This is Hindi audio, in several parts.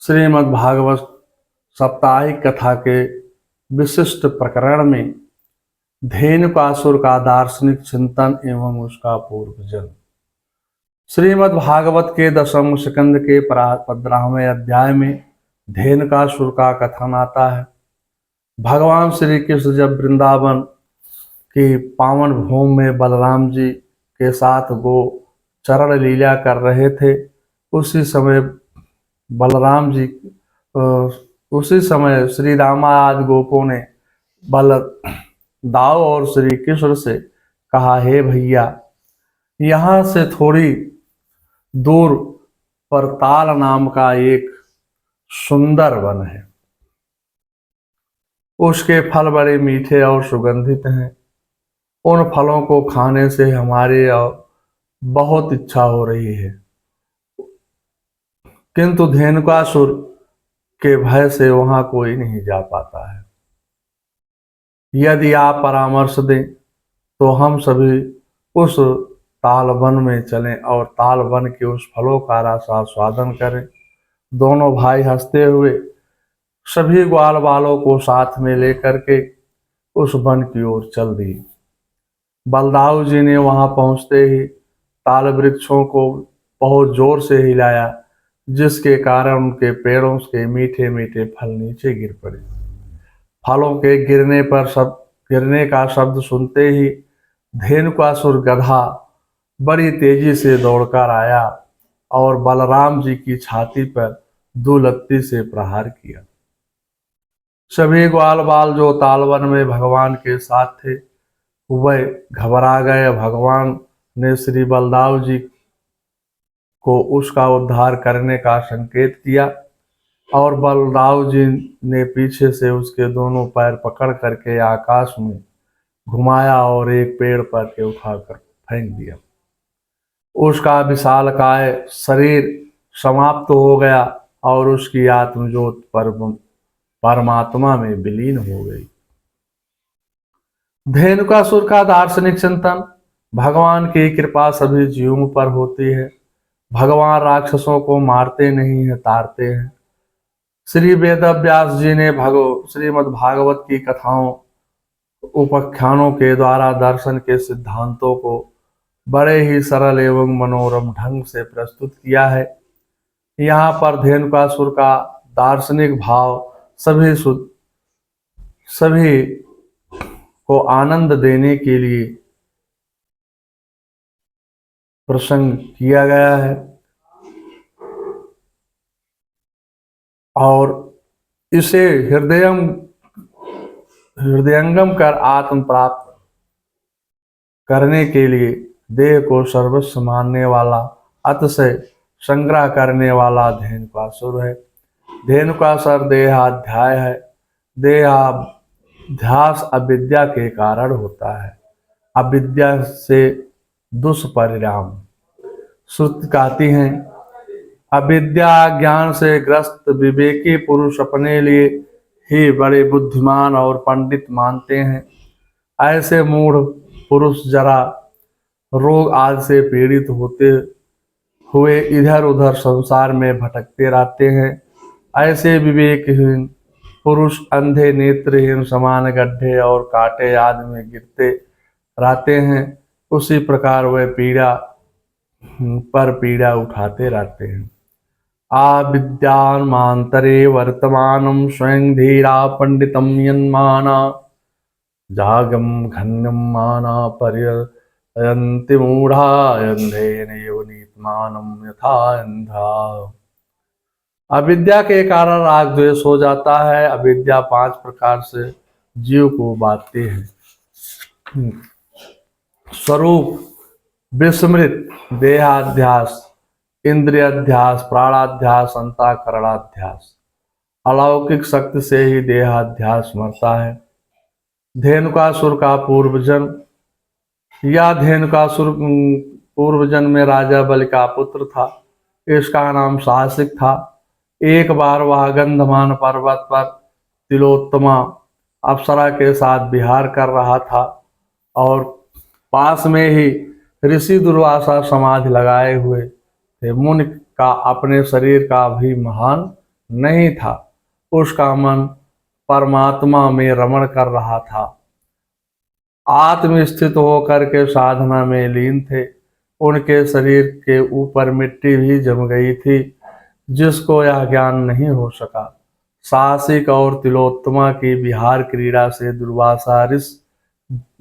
श्रीमद् भागवत साप्ताहिक कथा के विशिष्ट प्रकरण में धेनुकासुर का दार्शनिक चिंतन एवं उसका पूर्व जन्म। श्रीमद् भागवत के 10वें स्कंद के 15वें अध्याय में धेनुकासुर का कथन आता है। भगवान श्री कृष्ण जब वृंदावन की पावन भूमि में बलराम जी के साथ गो चरण लीला कर रहे थे, उसी समय श्री रामा आदि गोपों ने बलदाव और श्री कृष्ण से कहा, हे भैया, यहाँ से थोड़ी दूर पर ताल नाम का एक सुंदर वन है। उसके फल बड़े मीठे और सुगंधित हैं। उन फलों को खाने से हमारे बहुत इच्छा हो रही है, किंतु धेनुकासुर के भय से वहां कोई नहीं जा पाता है। यदि आप परामर्श दें तो हम सभी उस तालवन में चलें और तालवन के उस फलों का रसास्वादन करें। दोनों भाई हंसते हुए सभी ग्वाल बालों को साथ में लेकर के उस वन की ओर चल दिए। बलदाऊ जी ने वहां पहुंचते ही ताल वृक्षों को बहुत जोर से हिलाया, जिसके कारण उनके पेड़ों के मीठे मीठे फल नीचे गिर पड़े। फलों के गिरने का शब्द सुनते ही धेनुकासुर गधा बड़ी तेजी से दौड़कर आया और बलराम जी की छाती पर दो लत्ती से प्रहार किया। सभी ग्वाल बाल जो तालवन में भगवान के साथ थे, वह घबरा गए। भगवान ने श्री बलदाव जी को उसका उद्धार करने का संकेत किया और बलदाव जी ने पीछे से उसके दोनों पैर पकड़ करके आकाश में घुमाया और एक पेड़ पर के उठाकर फेंक दिया। उसका विशालकाय शरीर समाप्त हो गया और उसकी आत्मज्योत परमात्मा में विलीन हो गई। धेनुकासुर का दार्शनिक चिंतन। भगवान की कृपा सभी जीवों पर होती है। भगवान राक्षसों को मारते नहीं है, तारते हैं। श्री वेदव्यास जी ने श्रीमद् भागवत की कथाओं उपाख्यानों के द्वारा दर्शन के सिद्धांतों को बड़े ही सरल एवं मनोरम ढंग से प्रस्तुत किया है। यहाँ पर धेनुकासुर का दार्शनिक भाव सभी को आनंद देने के लिए प्रसंग किया गया है और इसे हृदयंगम कर आत्म प्राप्त करने के लिए देह को सर्वस्व मानने वाला, अतिशय संग्रह करने वाला धेनुकासुर है। धेनुकासुर देहाध्याय है। देहाध्यास अविद्या के कारण होता है। अविद्या से दुष्परिणाम। श्रुति कहती हैं, अविद्या ज्ञान से ग्रस्त विवेकी पुरुष अपने लिए ही बड़े बुद्धिमान और पंडित मानते हैं। ऐसे मूढ़ पुरुष जरा रोग आदि से पीड़ित होते हुए इधर उधर संसार में भटकते रहते हैं। ऐसे विवेकहीन पुरुष अंधे नेत्रहीन समान गड्ढे और कांटे आदि में गिरते रहते हैं। उसी प्रकार वे पीड़ा पर पीड़ा उठाते रहते हैं। आविद्यान्मान्तरे वर्तमानं स्वयं धीरा पंडितम यन्माना जागम घन्यम माना पर्यन्ति मूढ़ा अंधेनैव नीत्मानं यथा अंधा। अविद्या के कारण राग द्वेष हो जाता है। अविद्या 5 प्रकार से जीव को बांधती है। स्वरूप, विस्मृत, देहाध्यास, इंद्रियाध्यास, प्राणाध्यास, अंतःकरणाध्यास। अलौकिक शक्ति से ही देहाध्यास मरता है। धेनुकासुर का पूर्वजन्म। यह धेनुकासुर पूर्वजन्म में राजा बलि का पुत्र था। इसका नाम साहसिक था। एक बार वह गंधमान पर्वत पर तिलोत्तमा अप्सरा के साथ विहार कर रहा था और पास में ही ऋषि दुर्वासा समाधि लगाए हुए थे। मुनि का अपने शरीर का भी महान नहीं था। उसका मन परमात्मा में रमण कर रहा था। आत्मस्थित होकर के साधना में लीन थे। उनके शरीर के ऊपर मिट्टी भी जम गई थी, जिसको यह ज्ञान नहीं हो सका। साहसिक और तिलोत्तमा की विहार क्रीड़ा से दुर्वासा ऋषि,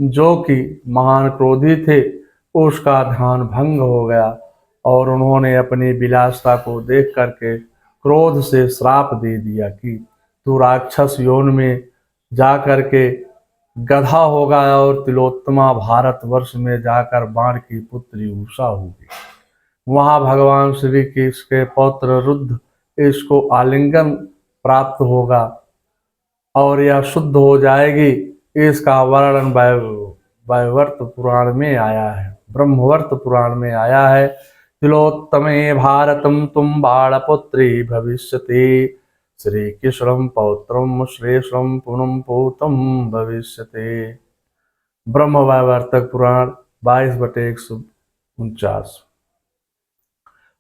जो कि महान क्रोधी थे, उसका ध्यान भंग हो गया और उन्होंने अपनी विलासता को देख करके क्रोध से श्राप दे दिया कि तू राक्षस योनि में जा करके गधा होगा और तिलोत्तमा भारतवर्ष में जाकर बाण की पुत्री उषा होगी। वहां भगवान श्री कृष्ण के पौत्र रुद्र इसको आलिंगन प्राप्त होगा और यह शुद्ध हो जाएगी। इसका वर्णन वैवर्त पुराण में आया है, ब्रह्मवर्त पुराण में आया है। तिलोत्तमे भारतम तुम बाणपुत्री भविष्यति, श्री कृष्णम पौत्रम श्रेष्ठम पुनम पूतम भविष्यति। ब्रह्म वैवर्तक पुराण 22/149।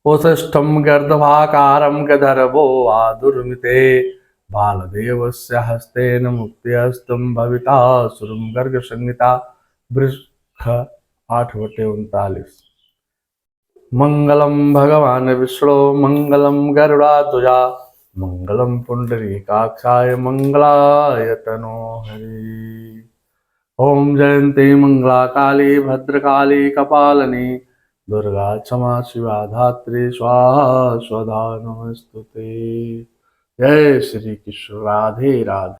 उशिष्टं गर्दभाकारं गधर्वो आदुर्मिते, बालदेवस्य हस्तेन मुक्तिहस्तं भवितासुरं गर्ग संहिता वृक्ष 8/39। मंगलम भगवान विष्णु मंगलम गरुड़ाध्वजा, मंगलम पुंडरीकाक्षाय मंगलाय तनो हरि। ओम जयंती मंगला काली भद्रकाली कपालिनी, दुर्गा क्षमा शिवा धात्री स्वाहा स्वधा नमस्तुते। जय श्री कृष्ण। राधे राधे।